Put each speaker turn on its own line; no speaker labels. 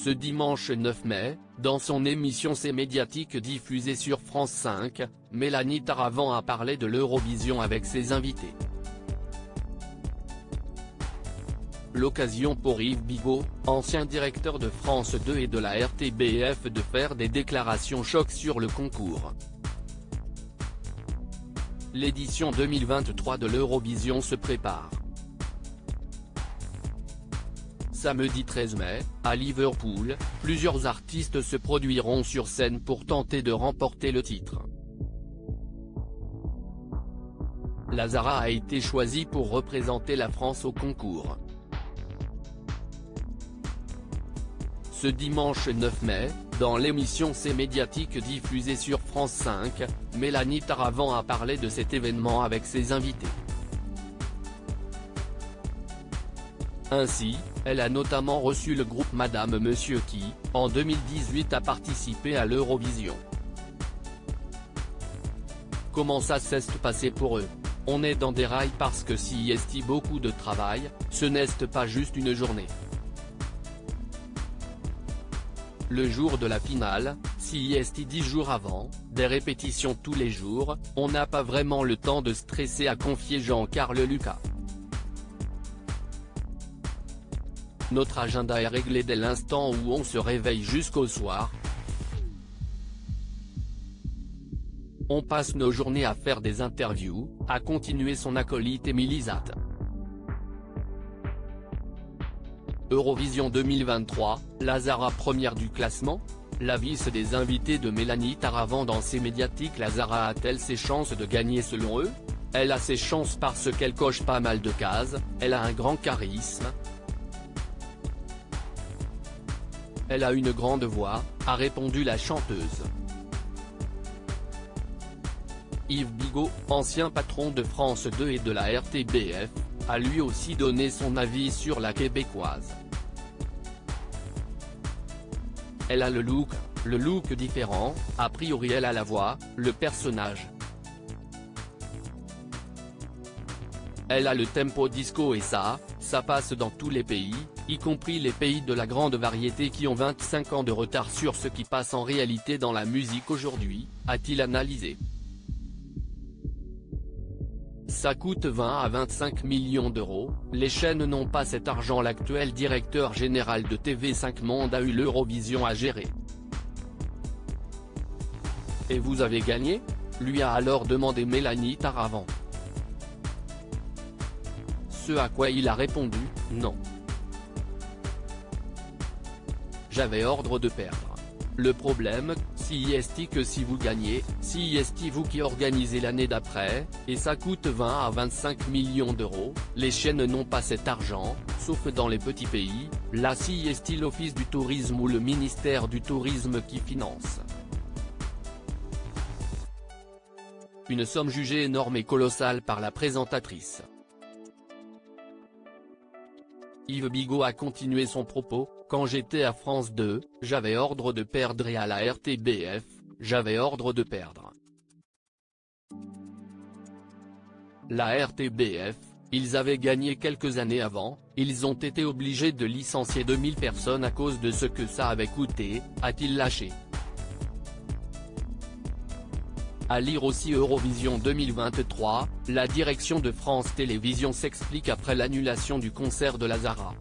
Ce dimanche 9 mai, dans son émission C'est médiatique diffusée sur France 5, Mélanie Taravant a parlé de l'Eurovision avec ses invités. L'occasion pour Yves Bigot, ancien directeur de France 2 et de la RTBF, de faire des déclarations choc sur le concours. L'édition 2023 de l'Eurovision se prépare. Samedi 13 mai, à Liverpool, plusieurs artistes se produiront sur scène pour tenter de remporter le titre. Lazara a été choisie pour représenter la France au concours. Ce dimanche 9 mai, dans l'émission C'est médiatique diffusée sur France 5, Mélanie Taravant a parlé de cet événement avec ses invités. Ainsi, elle a notamment reçu le groupe Madame Monsieur qui, en 2018 a participé à l'Eurovision. Comment ça s'est passé pour eux? On est dans des rails parce que s'il y a beaucoup de travail, ce n'est pas juste une journée. Le jour de la finale, s'il y a 10 jours avant, des répétitions tous les jours, on n'a pas vraiment le temps de stresser, a confié Jean-Carl Lucas. Notre agenda est réglé dès l'instant où on se réveille jusqu'au soir. On passe nos journées à faire des interviews, a continué son acolyte Émilie Zat. Eurovision 2023, Lazara première du classement? La vice des invités de Mélanie Taravant dans C'est médiatique. Lazara a-t-elle ses chances de gagner selon eux? Elle a ses chances parce qu'elle coche pas mal de cases, elle a un grand charisme. Elle a une grande voix, a répondu la chanteuse. Yves Bigot, ancien patron de France 2 et de la RTBF, a lui aussi donné son avis sur la québécoise. Elle a le look différent, a priori elle a la voix, le personnage. Elle a le tempo disco et ça passe dans tous les pays, y compris les pays de la grande variété qui ont 25 ans de retard sur ce qui passe en réalité dans la musique aujourd'hui, a-t-il analysé. Ça coûte 20 à 25 millions d'euros, les chaînes n'ont pas cet argent. L'actuel directeur général de TV5 Monde a eu l'Eurovision à gérer. Et vous avez gagné? Lui a alors demandé Mélanie Taravant. Ce à quoi il a répondu, non. J'avais ordre de perdre. Le problème, si est que si vous gagnez, si est vous qui organisez l'année d'après, et ça coûte 20 à 25 millions d'euros, les chaînes n'ont pas cet argent, sauf dans les petits pays, là si est l'Office du tourisme ou le ministère du tourisme qui finance. Une somme jugée énorme et colossale par la présentatrice. Yves Bigot a continué son propos, quand j'étais à France 2, j'avais ordre de perdre et à la RTBF, j'avais ordre de perdre. La RTBF, ils avaient gagné quelques années avant, ils ont été obligés de licencier 2000 personnes à cause de ce que ça avait coûté, a-t-il lâché. À lire aussi Eurovision 2023, la direction de France Télévisions s'explique après l'annulation du concert de Lazara.